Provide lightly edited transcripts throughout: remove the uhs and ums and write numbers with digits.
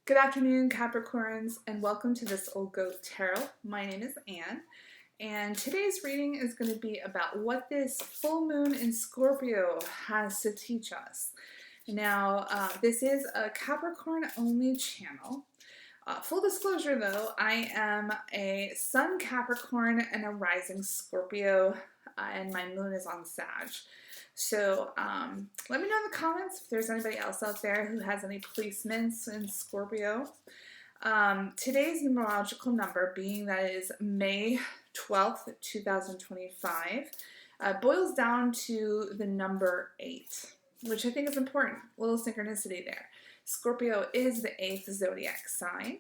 Good afternoon, Capricorns, and welcome to this Old Goat Tarot. My name is Anne, and today's reading is going to be about what this full moon in Scorpio has to teach us. Now, this is a Capricorn-only channel. Full disclosure, though, I am a Sun Capricorn and a Rising Scorpio, and my moon is on Sag. So let me know in the comments if there's anybody else out there who has any placements in Scorpio. Today's numerological number, being that it is May 12th, 2025, boils down to the number 8, which I think is important. A little synchronicity there. Scorpio is the 8th zodiac sign.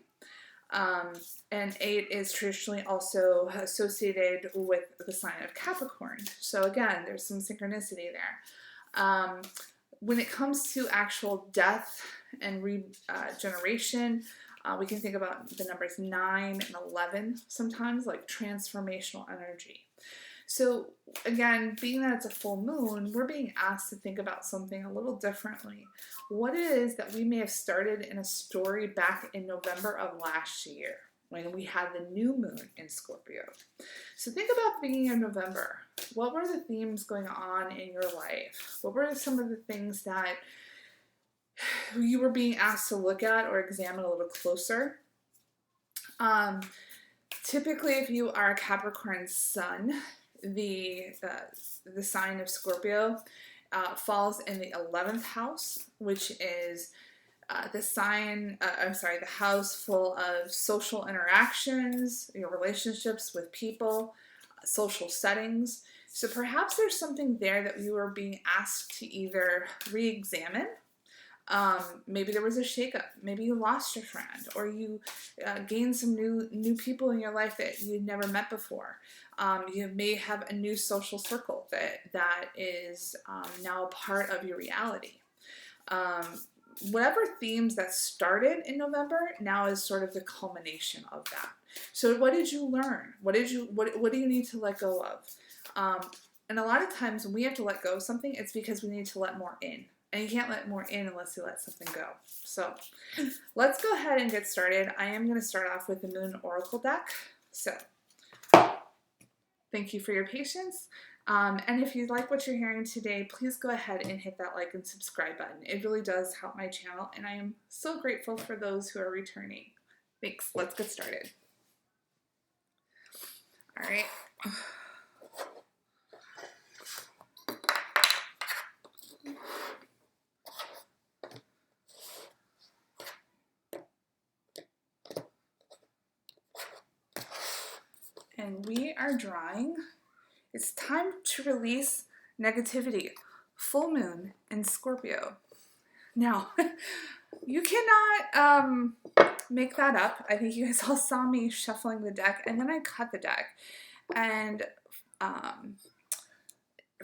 And 8 is traditionally also associated with the sign of Capricorn. So again, there's some synchronicity there. When it comes to actual death and regeneration, we can think about the numbers 9 and 11 sometimes, like transformational energy. So again, being that it's a full moon, we're being asked to think about something a little differently. What it is that we may have started in a story back in November of last year when we had the new moon in Scorpio. So think about the beginning of November. What were the themes going on in your life? What were some of the things that you were being asked to look at or examine a little closer? Typically, if you are a Capricorn sun, the sign of Scorpio falls in the 11th house, which is the house full of social interactions, your relationships with people, social settings. So perhaps there's something there that you are being asked to either re-examine. Maybe there was a shakeup. Maybe you lost your friend, or you gained some new people in your life that you'd never met before. You may have a new social circle that is now a part of your reality. Whatever themes that started in November now is sort of the culmination of that. So what did you learn? What do you need to let go of? And a lot of times when we have to let go of something, it's because we need to let more in. And you can't let more in unless you let something go. So let's go ahead and get started. I am going to start off with the Moon Oracle deck. So thank you for your patience. And if you like what you're hearing today, please go ahead and hit that like and subscribe button. It really does help my channel, and I am so grateful for those who are returning. Thanks. Let's get started. All right. And we are drawing. It's time to release negativity. Full moon in Scorpio. Now, you cannot make that up. I think you guys all saw me shuffling the deck, and then I cut the deck. And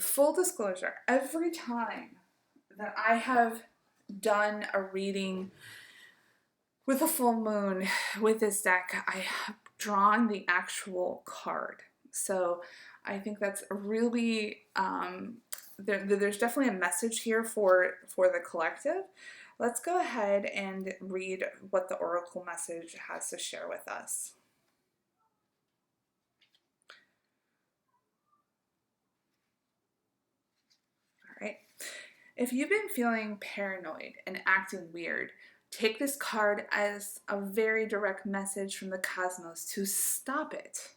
full disclosure, every time that I have done a reading with a full moon with this deck, I have drawn the actual card. So I think that's a really, there's definitely a message here for the collective. Let's go ahead and read what the oracle message has to share with us. All right. If you've been feeling paranoid and acting weird, take this card as a very direct message from the cosmos to stop it.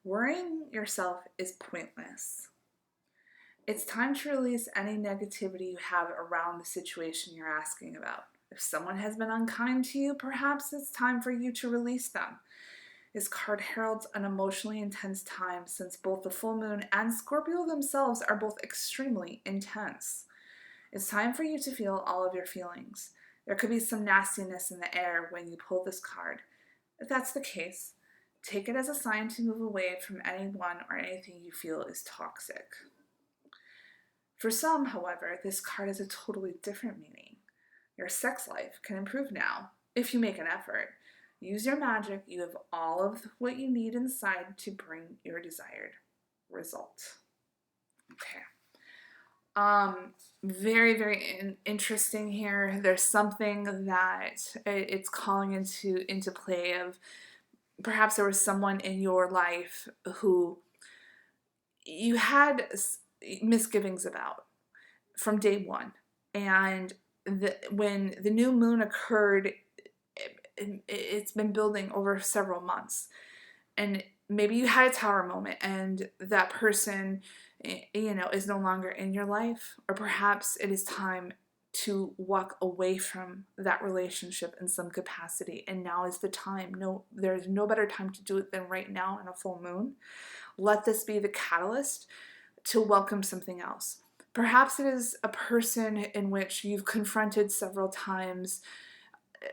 Worrying yourself is pointless. It's time to release any negativity you have around the situation you're asking about. If someone has been unkind to you, perhaps it's time for you to release them. This card heralds an emotionally intense time since both the full moon and Scorpio themselves are both extremely intense. It's time for you to feel all of your feelings. There could be some nastiness in the air when you pull this card. If that's the case, take it as a sign to move away from anyone or anything you feel is toxic. For some, however, this card has a totally different meaning. Your sex life can improve now if you make an effort. Use your magic. You have all of what you need inside to bring your desired result. Okay. Very, very interesting here. There's something that it's calling into play of perhaps there was someone in your life who you had misgivings about from day one. And when the new moon occurred, it's been building over several months. And maybe you had a tower moment and that person, is no longer in your life. Or perhaps it is time to walk away from that relationship in some capacity. And now is the time. No, there's no better time to do it than right now in a full moon. Let this be the catalyst to welcome something else. Perhaps it is a person in which you've confronted several times.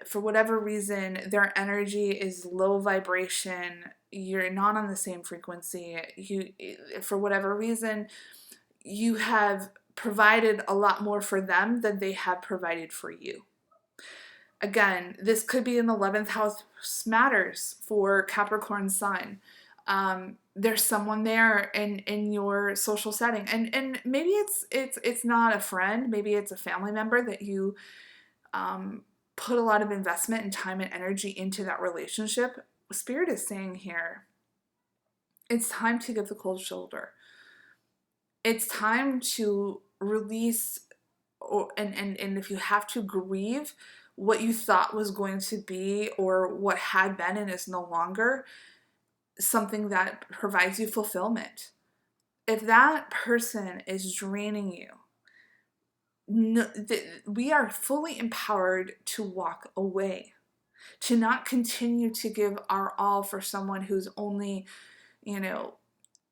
For whatever reason, their energy is low vibration. You're not on the same frequency. For whatever reason, you have provided a lot more for them than they have provided for you. Again, this could be an 11th house matters for Capricorn sun. There's someone there in your social setting, and maybe it's not a friend, maybe it's a family member that you put a lot of investment and time and energy into that relationship. Spirit is saying here, it's time to give the cold shoulder. It's time to release, and if you have to grieve what you thought was going to be or what had been and is no longer something that provides you fulfillment. If that person is draining you, we are fully empowered to walk away, to not continue to give our all for someone who's only,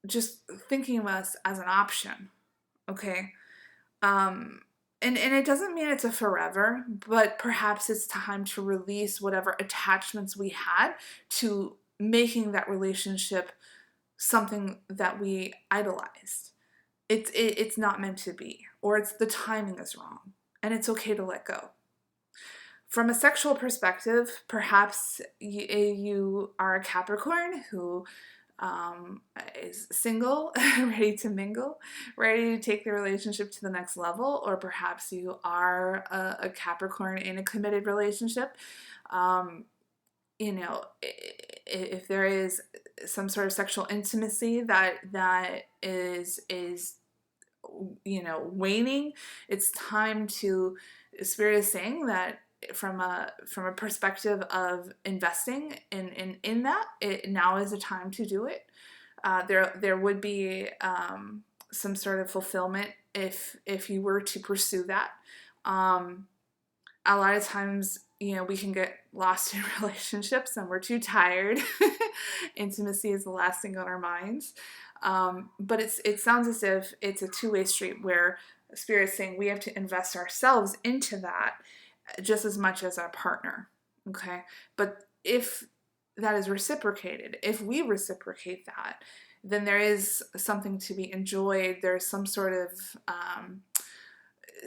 just thinking of us as an option. Okay. And it doesn't mean it's a forever, but perhaps it's time to release whatever attachments we had to making that relationship something that we idolized. It's not meant to be, or it's the timing is wrong, and it's okay to let go. From a sexual perspective, perhaps you are a Capricorn who is single, ready to mingle, ready to take the relationship to the next level, or perhaps you are a Capricorn in a committed relationship. If there is some sort of sexual intimacy that is waning, it's time to. Spirit is saying that from a perspective of investing in that, now is the time to do it. There would be some sort of fulfillment if you were to pursue that. A lot of times, we can get lost in relationships and we're too tired. Intimacy is the last thing on our minds. But it sounds as if it's a two-way street where Spirit's saying we have to invest ourselves into that just as much as our partner. Okay? But if that is reciprocated, if we reciprocate that, then there is something to be enjoyed. There's some sort of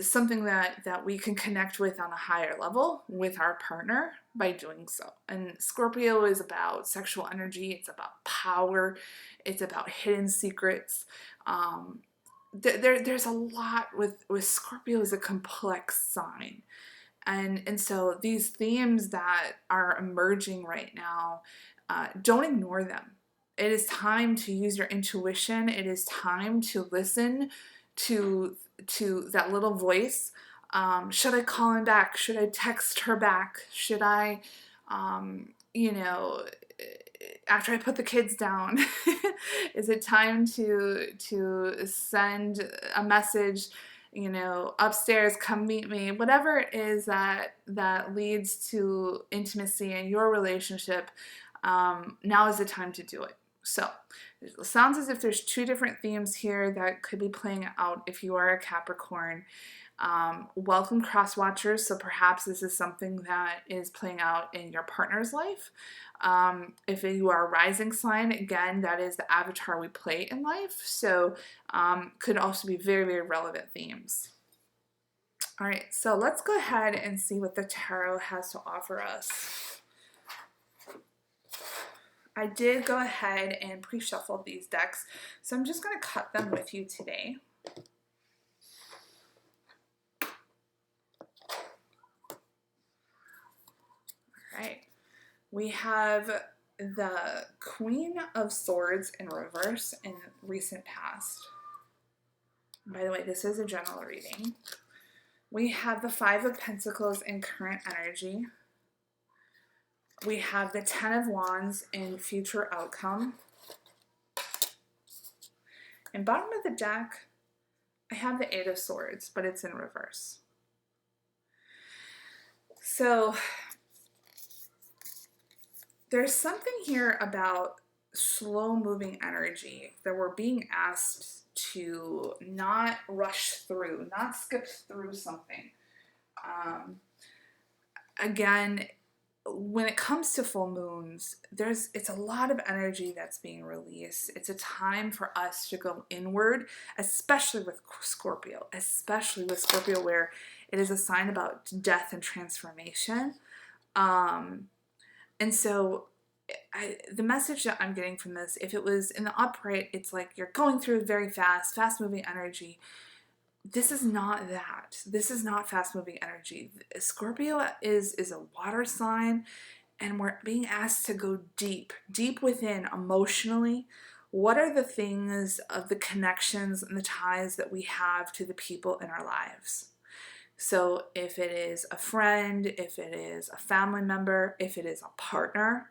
something that we can connect with on a higher level with our partner by doing so. And Scorpio is about sexual energy. It's about power. It's about hidden secrets. There's a lot with Scorpio is a complex sign. And so these themes that are emerging right now, don't ignore them. It is time to use your intuition. It is time to listen to that little voice. Should I call him back? Should I text her back? Should I, after I put the kids down, is it time to send a message, upstairs, come meet me? Whatever it is that leads to intimacy in your relationship, now is the time to do it. So it sounds as if there's two different themes here that could be playing out if you are a Capricorn. Welcome cross watchers. So perhaps this is something that is playing out in your partner's life. If you are a rising sign, again, that is the avatar we play in life. So could also be very, very relevant themes. All right, so let's go ahead and see what the tarot has to offer us. I did go ahead and pre-shuffle these decks, so I'm just going to cut them with you today. We have the Queen of Swords in reverse in recent past. By the way, this is a general reading. We have the Five of Pentacles in current energy. We have the Ten of Wands in future outcome. And bottom of the deck, I have the Eight of Swords, but it's in reverse. So there's something here about slow moving energy that we're being asked to not rush through, not skip through something. Again, when it comes to full moons, it's a lot of energy that's being released. It's a time for us to go inward, especially with Scorpio, where it is a sign about death and transformation. And so the message that I'm getting from this, if it was in the upright, it's like you're going through very fast moving energy. This is not that. This is not fast moving energy. Scorpio is a water sign, and we're being asked to go deep within emotionally. What are the things of the connections and the ties that we have to the people in our lives? So if it is a friend, if it is a family member, if it is a partner,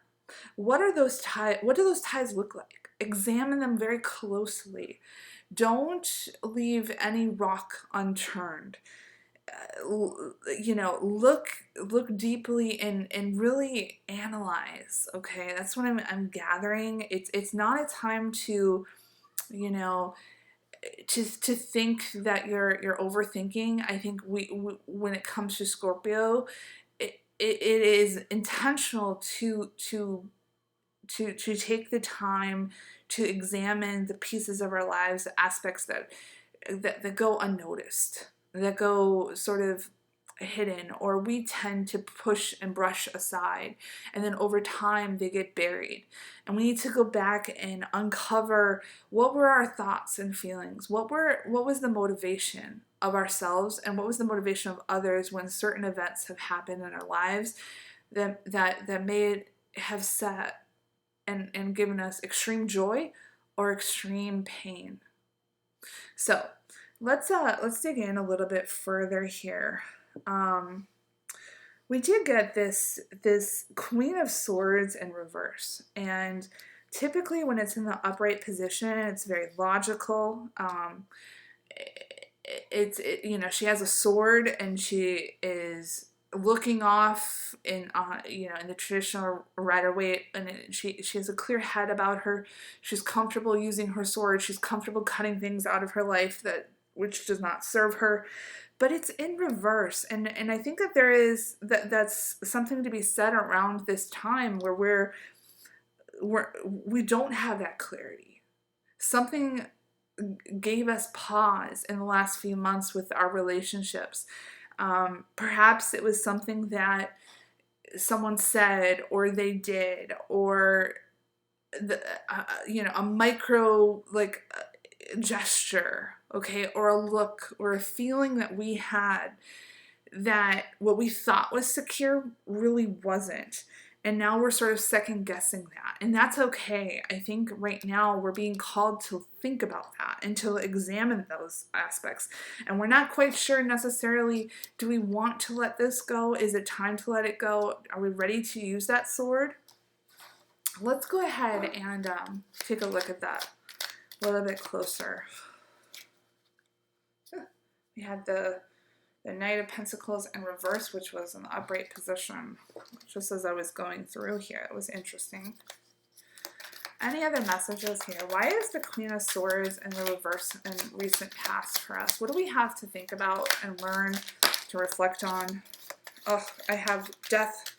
what do those ties look like? Examine them very closely. Don't leave any rock unturned. Look deeply and really analyze. Okay, that's what I'm gathering. It's not a time to, to think that you're overthinking. I think we when it comes to Scorpio, it is intentional to take the time to examine the pieces of our lives, the aspects that go unnoticed, that go sort of hidden, or we tend to push and brush aside, and then over time they get buried. And we need to go back and uncover what were our thoughts and feelings, what was the motivation of ourselves, and what was the motivation of others when certain events have happened in our lives that may have set and given us extreme joy or extreme pain. So let's dig in a little bit further here. We did get this Queen of Swords in reverse, and typically when it's in the upright position, it's very logical. She has a sword and she is looking off in the traditional Rider-Waite, and she has a clear head about her. She's comfortable using her sword. She's comfortable cutting things out of her life which does not serve her. But it's in reverse, and I think that that's something to be said around this time where we don't have that clarity. Something gave us pause in the last few months with our relationships. Perhaps it was something that someone said or they did, or a micro gesture, okay, or a look or a feeling that we had that what we thought was secure really wasn't. And now we're sort of second guessing that. And that's okay. I think right now we're being called to think about that and to examine those aspects. And we're not quite sure necessarily, do we want to let this go? Is it time to let it go? Are we ready to use that sword? Let's go ahead and take a look at that a little bit closer. We had the Knight of Pentacles in reverse, which was in the upright position, just as I was going through here. It was interesting. Any other messages here? Why is the Queen of Swords in the reverse in recent past for us? What do we have to think about and learn to reflect on? Oh, I have Death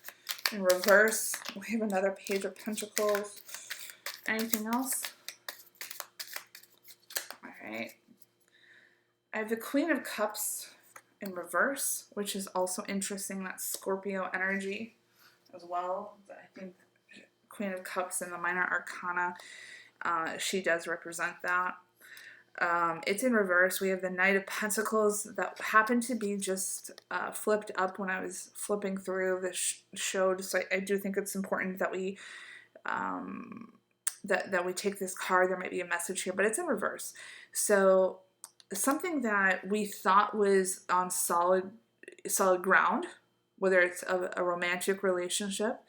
in reverse. We have another Page of Pentacles. Anything else? All right. I have the Queen of Cups in reverse, which is also interesting. That's Scorpio energy as well. I think Queen of Cups in the Minor Arcana, she does represent that. It's in reverse. We have the Knight of Pentacles that happened to be just flipped up when I was flipping through the showed. So I do think it's important that we that we take this card. There might be a message here, but it's in reverse. So something that we thought was on solid ground, whether it's a romantic relationship,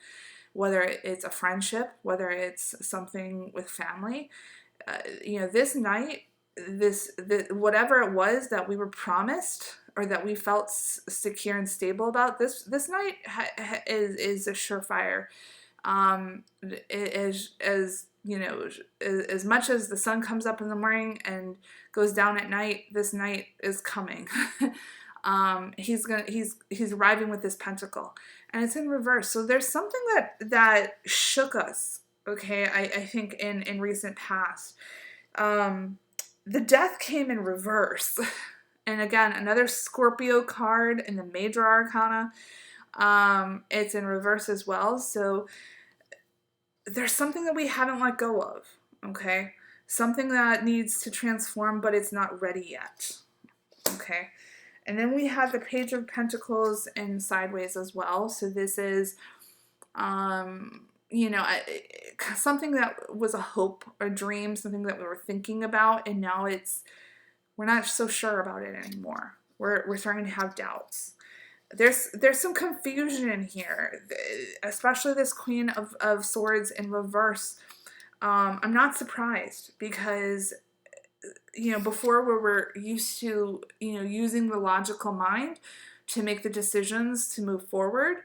whether it's a friendship, whether it's something with family, this night, whatever it was that we were promised or that we felt secure and stable about, this night is a surefire. As much as the sun comes up in the morning and goes down at night, this night is coming. He's arriving with this pentacle, and it's in reverse. So there's something that shook us. Okay, I think in recent past, the Death came in reverse, and again another Scorpio card in the Major Arcana. It's in reverse as well. So there's something that we haven't let go of. Okay, something that needs to transform, but it's not ready yet. Okay. And then we have the Page of Pentacles in sideways as well. So this is, something that was a hope, a dream, something that we were thinking about, and now we're not so sure about it anymore. We're starting to have doubts. There's some confusion in here, especially this Queen of Swords in reverse. I'm not surprised because before we were used to, using the logical mind to make the decisions to move forward,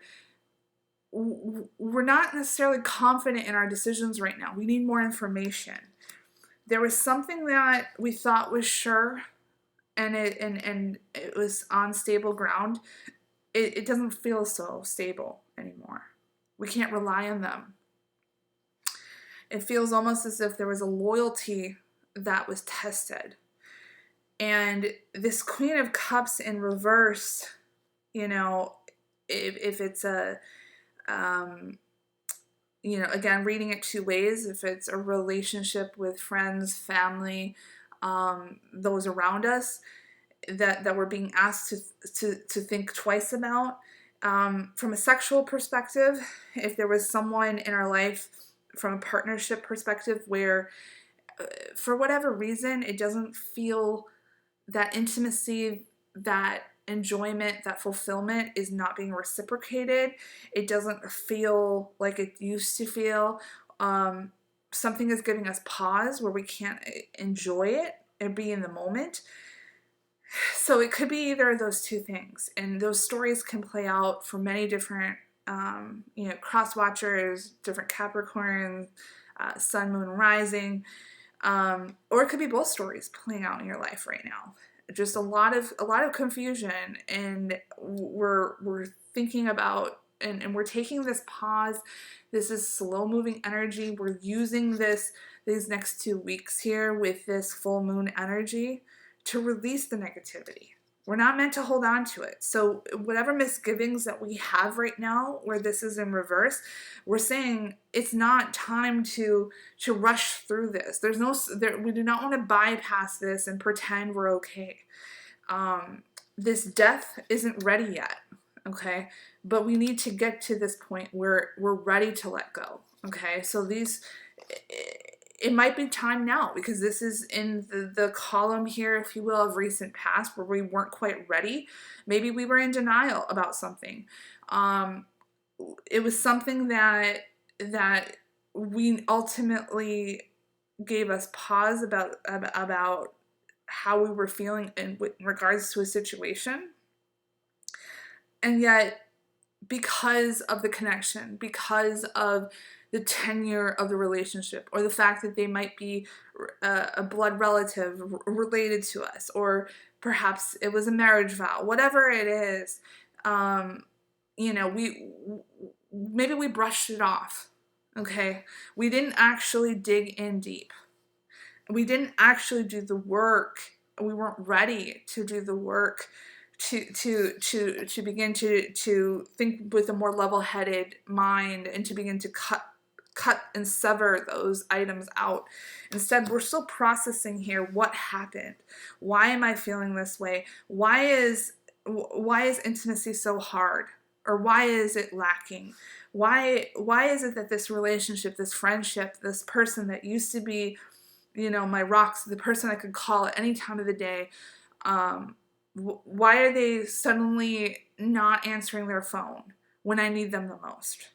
we're not necessarily confident in our decisions right now. We need more information. There was something that we thought was sure, and it was on stable ground. It doesn't feel so stable anymore. We can't rely on them. It feels almost as if there was a loyalty that was tested. And this Queen of Cups in reverse, if it's again, reading it two ways, if it's a relationship with friends, family, those around us that we're being asked to think twice about. From a sexual perspective, if there was someone in our life from a partnership perspective where for whatever reason, it doesn't feel that intimacy, that enjoyment, that fulfillment is not being reciprocated. It doesn't feel like it used to feel. Something is giving us pause where we can't enjoy it and be in the moment. So it could be either of those two things. And those stories can play out for many different, cross watchers, different Capricorns, sun, moon, rising. Or it could be both stories playing out in your life right now. Just a lot of confusion, and we're thinking about and we're taking this pause. This is slow moving energy. We're using these next 2 weeks here with this full moon energy to release the negativity. We're not meant to hold on to it. So whatever misgivings that we have right now, where this is in reverse, we're saying it's not time to rush through this. We do not want to bypass this and pretend we're okay. This death isn't ready yet, okay? But we need to get to this point where we're ready to let go, okay? So it might be time now, because this is in the column here, if you will, of recent past, where we weren't quite ready. Maybe we were in denial about something. It was something that we ultimately gave us pause about how we were feeling in regards to a situation. And yet, because of the connection, because of the tenure of the relationship, or the fact that they might be a blood relative related to us, or perhaps it was a marriage vow, whatever it is, maybe we brushed it off, okay? We didn't actually dig in deep. We didn't actually do the work. We weren't ready to do the work to begin to think with a more level-headed mind, and to begin to cut cut and sever those items out. Instead, we're still processing here what happened. Why am I feeling this way? Why is intimacy so hard? Or why is it lacking? Why is it that this relationship, this friendship, this person that used to be, my rocks, the person I could call at any time of the day, why are they suddenly not answering their phone when I need them the most?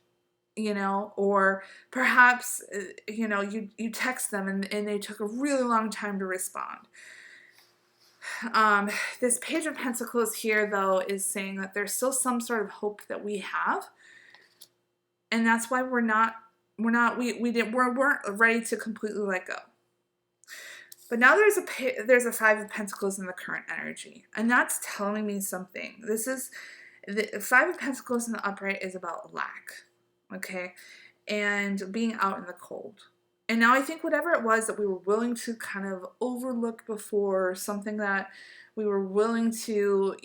Or perhaps, you text them and they took a really long time to respond. This Page of Pentacles here, though, is saying that there's still some sort of hope that we have, and that's why we weren't ready to completely let go. But now there's a Five of Pentacles in the current energy, and that's telling me something. This is the Five of Pentacles in the upright is about lack, okay, and being out in the cold. And now I think whatever it was that we were willing to kind of overlook before, something that we were willing to,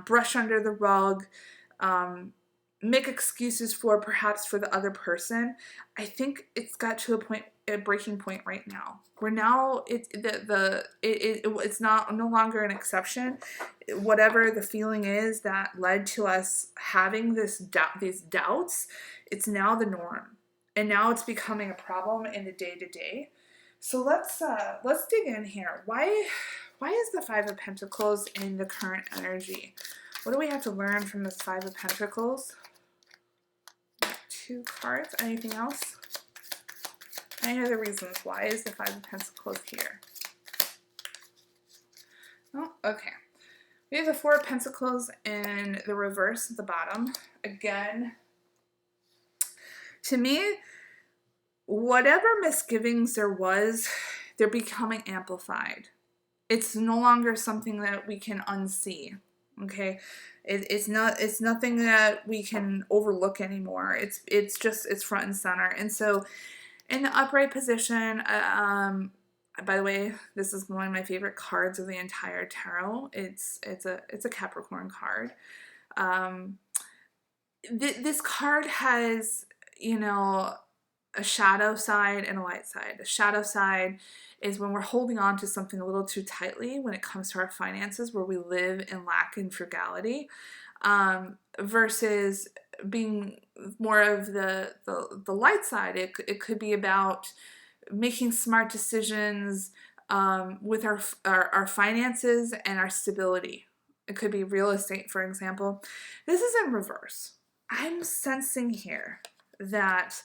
brush under the rug, make excuses for, perhaps for the other person, I think it's got to a breaking point right now. Where now it's no longer an exception. Whatever the feeling is that led to us having these doubts, it's now the norm. And now it's becoming a problem in the day-to-day. So let's dig in here. Why is the Five of Pentacles in the current energy? What do we have to learn from this Five of Pentacles? 2 cards. Anything else? Any other reasons why is the Five of Pentacles here? Oh, okay. We have the Four of Pentacles in the reverse at the bottom. Again, to me, whatever misgivings there was, they're becoming amplified. It's no longer something that we can unsee. Okay, it's nothing that we can overlook anymore. It's front and center. And so, in the upright position, by the way, this is one of my favorite cards of the entire tarot. It's a Capricorn card. This card has, a shadow side and a light side. The shadow side is when we're holding on to something a little too tightly when it comes to our finances, where we live in lack and frugality, versus being more of the light side. It could be about making smart decisions with our finances and our stability. It could be real estate, for example. This is in reverse. I'm sensing here that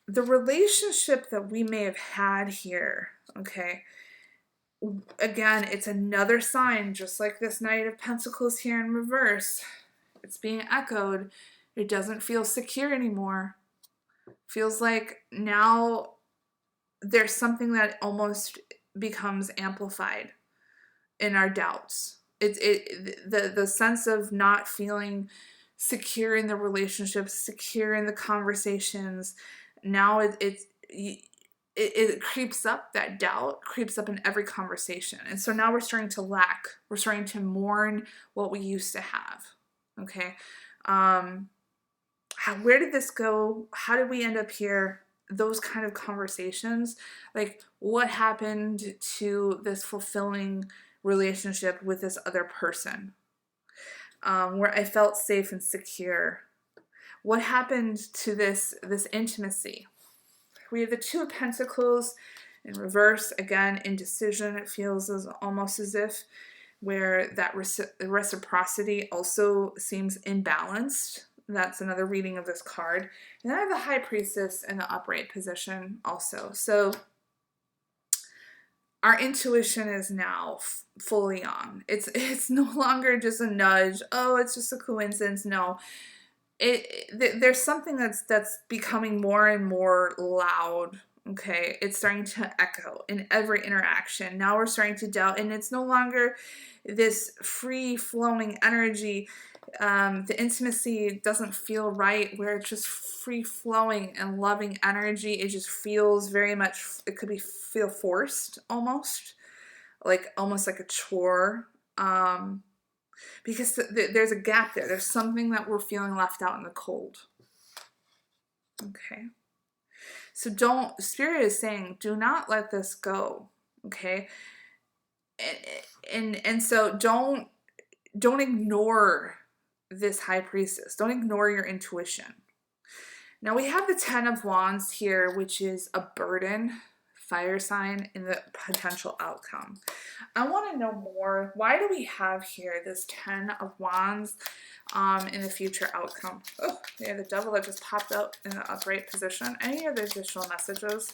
the relationship that we may have had here, okay, again, it's another sign, just like this Knight of Pentacles here in reverse. It's being echoed. It doesn't feel secure anymore. Feels like now there's something that almost becomes amplified in our doubts. The sense of not feeling secure in the relationships, secure in the conversations. Now it creeps up, that doubt creeps up in every conversation. And so now we're starting to lack. We're starting to mourn what we used to have. Okay. Where did this go? How did we end up here? Those kind of conversations. Like, what happened to this fulfilling relationship with this other person? Where I felt safe and secure. What happened to this intimacy? We have the Two of Pentacles in reverse. Again, indecision. It feels almost as if where that reciprocity also seems imbalanced. That's another reading of this card. And then I have the High Priestess in the upright position also. So our intuition is now fully on. It's no longer just a nudge. Oh, it's just a coincidence. No. There's something that's becoming more and more loud. Okay, it's starting to echo in every interaction. Now we're starting to doubt, and it's no longer this free-flowing energy. The intimacy doesn't feel right, where it's just free-flowing and loving energy. It just feels very much, it could feel forced almost like a chore. Because there's a gap there. There's something that we're feeling left out in the cold. Okay. So Spirit is saying, do not let this go. Okay. And so don't ignore this High Priestess. Don't ignore your intuition. Now we have the Ten of Wands here, which is a burden, fire sign, in the potential outcome. I want to know more. Why do we have here this Ten of Wands in the future outcome? Oh, yeah, the Devil that just popped out in the upright position. Any other additional messages?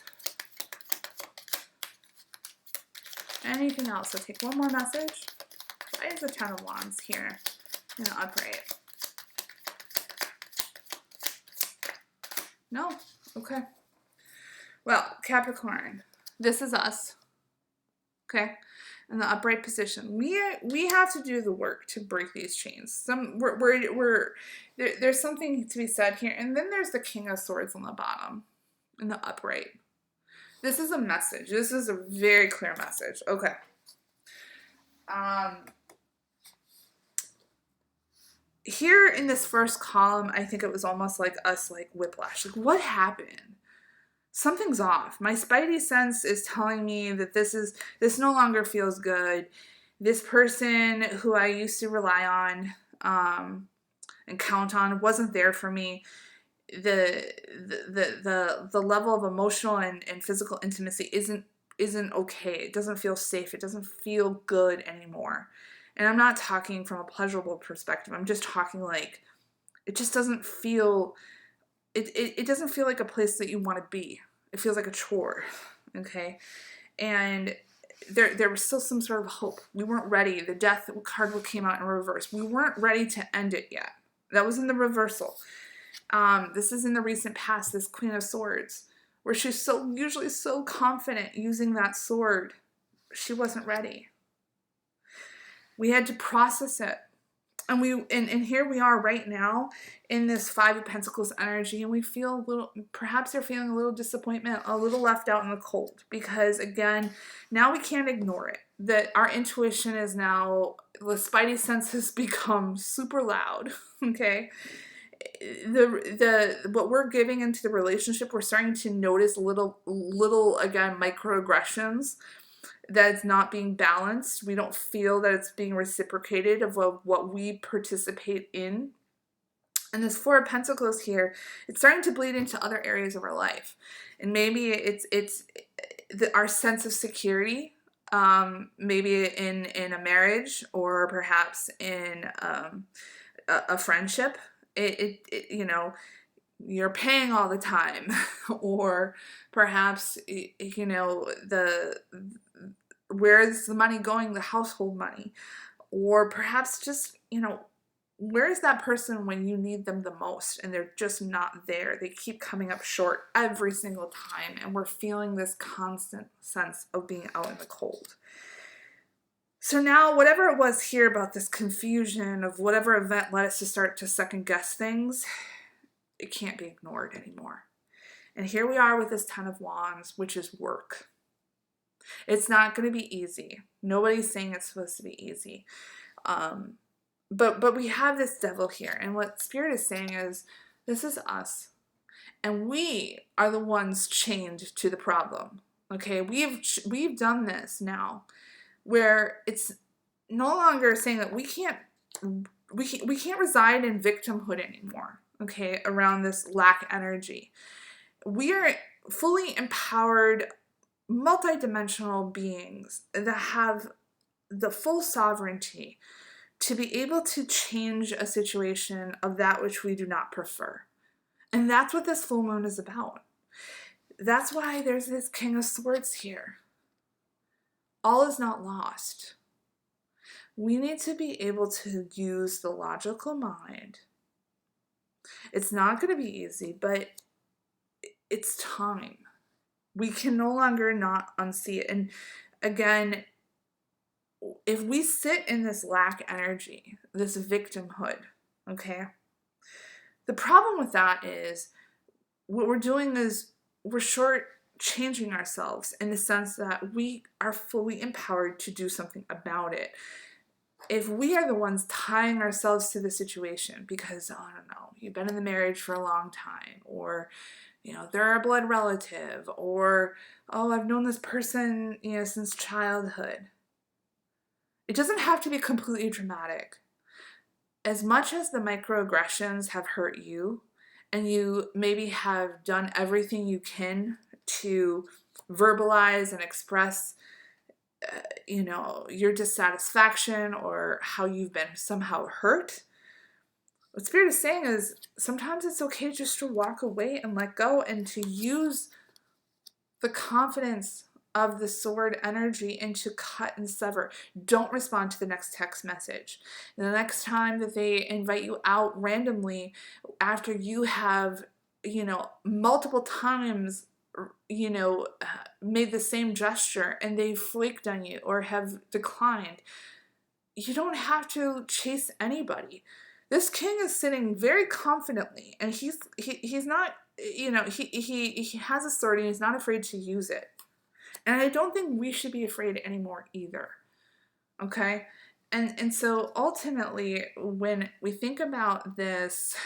Anything else? So take one more message. Why is the Ten of Wands here in the upright? No? Okay. Well, Capricorn, this is us. Okay? In the upright position. We have to do the work to break these chains. There's something to be said here. And then there's the King of Swords on the bottom in the upright. This is a message. This is a very clear message. Okay. Here in this first column, I think it was almost like us, like whiplash. Like, what happened? Something's off. My spidey sense is telling me that this no longer feels good. This person who I used to rely on and count on wasn't there for me. The level of emotional and physical intimacy isn't okay. It doesn't feel safe. It doesn't feel good anymore. And I'm not talking from a pleasurable perspective. I'm just talking like it just doesn't feel it doesn't feel like a place that you want to be. It feels like a chore. Okay? And there was still some sort of hope. We weren't ready. The Death card came out in reverse. We weren't ready to end it yet. That was in the reversal. This is in the recent past, this Queen of Swords, where she's usually so confident using that sword. She wasn't ready. We had to process it. And here we are right now in this Five of Pentacles energy, and we feel perhaps you're feeling a little disappointment, a little left out in the cold, because again, now we can't ignore it. That our intuition is now, the spidey senses become super loud, okay? What we're giving into the relationship, we're starting to notice little again, microaggressions that's not being balanced. We don't feel that it's being reciprocated of what we participate in. And this Four of Pentacles here, it's starting to bleed into other areas of our life. And maybe it's our sense of security, maybe in a marriage, or perhaps in a friendship. You know, you're paying all the time, or perhaps, you know, where's the money going, the household money, or perhaps just, you know, where's that person when you need them the most and they're just not there. They keep coming up short every single time, and we're feeling this constant sense of being out in the cold. So now, whatever it was here about this confusion of whatever event led us to start to second guess things, it can't be ignored anymore. And here we are with this Ten of Wands, which is work. It's not going to be easy. Nobody's saying it's supposed to be easy. But we have this Devil here. And what Spirit is saying is, this is us. And we are the ones chained to the problem. Okay, we've done this now, where it's no longer saying that we can't reside in victimhood anymore, okay, around this lack energy. We are fully empowered, multidimensional beings that have the full sovereignty to be able to change a situation of that which we do not prefer. And that's what this full moon is about. That's why there's this King of Swords here. All is not lost. We need to be able to use the logical mind. It's not going to be easy, but it's time. We can no longer not unsee it. And again, if we sit in this lack energy, this victimhood, okay, the problem with that is what we're doing is we're short-changing ourselves in the sense that we are fully empowered to do something about it. if we are the ones tying ourselves to the situation because, oh, I don't know, you've been in the marriage for a long time, or, they're a blood relative, or, oh, I've known this person, since childhood. It doesn't have to be completely dramatic. As much as the microaggressions have hurt you, and you maybe have done everything you can to verbalize and express your dissatisfaction or how you've been somehow hurt, what Spirit is saying is sometimes it's okay just to walk away and let go and to use the confidence of the sword energy and to cut and sever. Don't respond to the next text message. The next time that they invite you out randomly after you have, multiple times, made the same gesture and they flaked on you or have declined, you don't have to chase anybody. This king is sitting very confidently, and he's not, he has authority and he's not afraid to use it. And I don't think we should be afraid anymore either. Okay? And so ultimately, when we think about this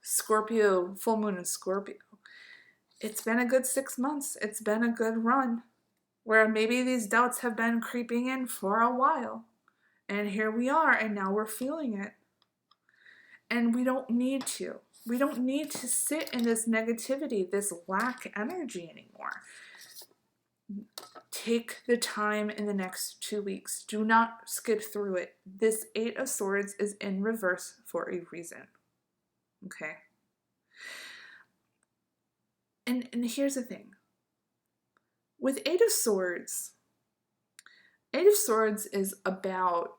Scorpio, full moon in Scorpio, it's been a good 6 months. It's been a good run where maybe these doubts have been creeping in for a while. And here we are, and now we're feeling it. And we don't need to. We don't need to sit in this negativity, this lack energy anymore. Take the time in the next 2 weeks. Do not skip through it. This 8 of Swords is in reverse for a reason. Okay? And here's the thing. With 8 of Swords is about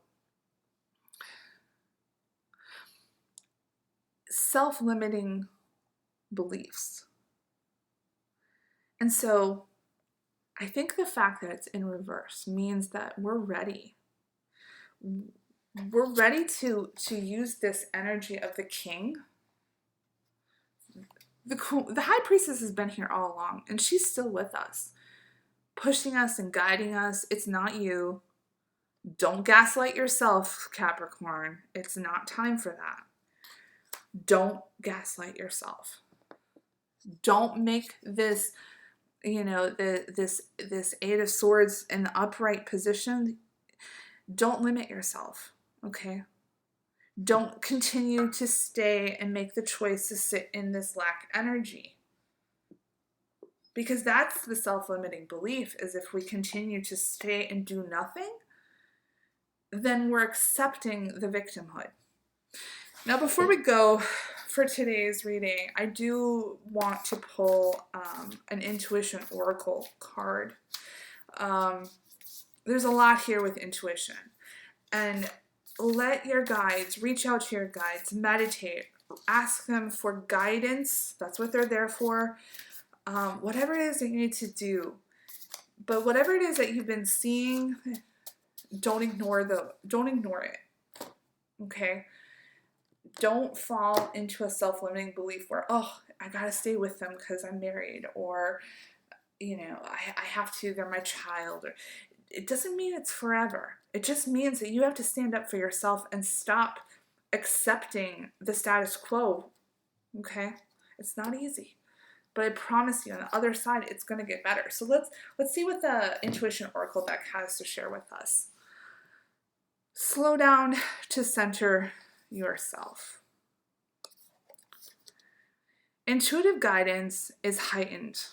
self-limiting beliefs. And so I think the fact that it's in reverse means that we're ready. We're ready to use this energy of the king. The high priestess has been here all along, and she's still with us, pushing us and guiding us. It's not you. Don't gaslight yourself, Capricorn. It's not time for that. Don't gaslight yourself. Don't make this, this 8 of Swords in the upright position. Don't limit yourself, okay? Don't continue to stay and make the choice to sit in this lack energy. Because that's the self-limiting belief, is if we continue to stay and do nothing, then we're accepting the victimhood. Now, before we go for today's reading, I do want to pull an intuition oracle card. There's a lot here with intuition. And let your guides, reach out to your guides, meditate, ask them for guidance. That's what they're there for. Whatever it is that you need to do. But whatever it is that you've been seeing, don't ignore it. Okay? Don't fall into a self-limiting belief where, oh, I gotta stay with them because I'm married, or, I have to, they're my child. It doesn't mean it's forever. It just means that you have to stand up for yourself and stop accepting the status quo, okay? It's not easy, but I promise you on the other side, it's gonna get better. So let's see what the Intuition Oracle deck has to share with us. Slow down to center yourself. Intuitive guidance is heightened,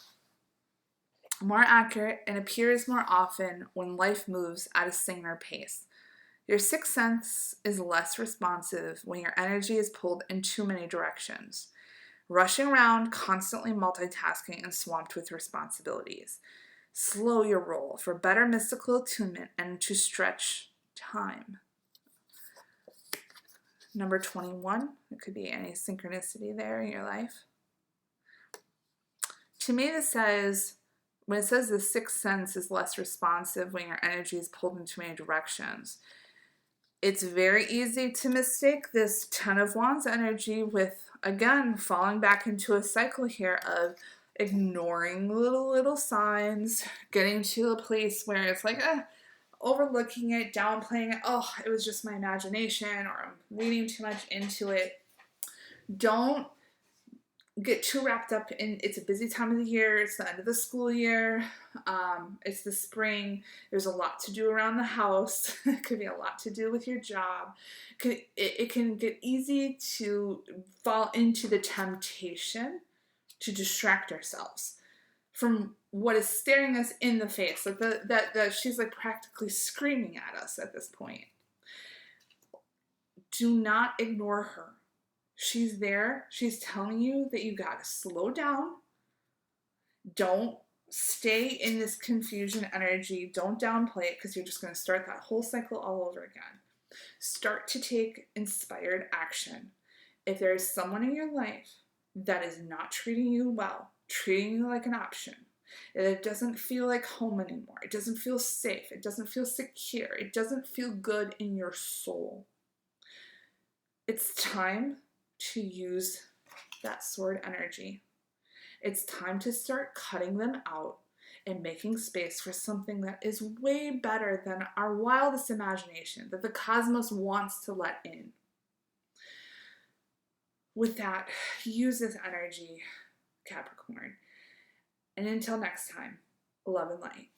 more accurate, and appears more often when life moves at a saner pace. Your sixth sense is less responsive when your energy is pulled in too many directions, rushing around, constantly multitasking, and swamped with responsibilities. Slow your roll for better mystical attunement and to stretch time. Number 21, it could be any synchronicity there in your life. To me, this says, when it says the sixth sense is less responsive when your energy is pulled in too many directions, it's very easy to mistake this Ten of Wands energy with, again, falling back into a cycle here of ignoring little signs, getting to a place where it's like, overlooking it, downplaying it. Oh, it was just my imagination, or I'm reading too much into it. Don't get too wrapped up in, it's a busy time of the year, it's the end of the school year, it's the spring, there's a lot to do around the house, it could be a lot to do with your job. It can get easy to fall into the temptation to distract ourselves from what is staring us in the face. Like that she's like practically screaming at us at this point. Do not ignore her. She's there. She's telling you that you gotta slow down. Don't stay in this confusion energy. Don't downplay it, because you're just going to start that whole cycle all over again. Start to take inspired action. If there is someone in your life that is not treating you well, treating you like an option, it doesn't feel like home anymore, it doesn't feel safe, it doesn't feel secure, it doesn't feel good in your soul, it's time to use that sword energy. It's time to start cutting them out and making space for something that is way better than our wildest imagination, that the cosmos wants to let in. With that, use this energy, Capricorn. And until next time, love and light.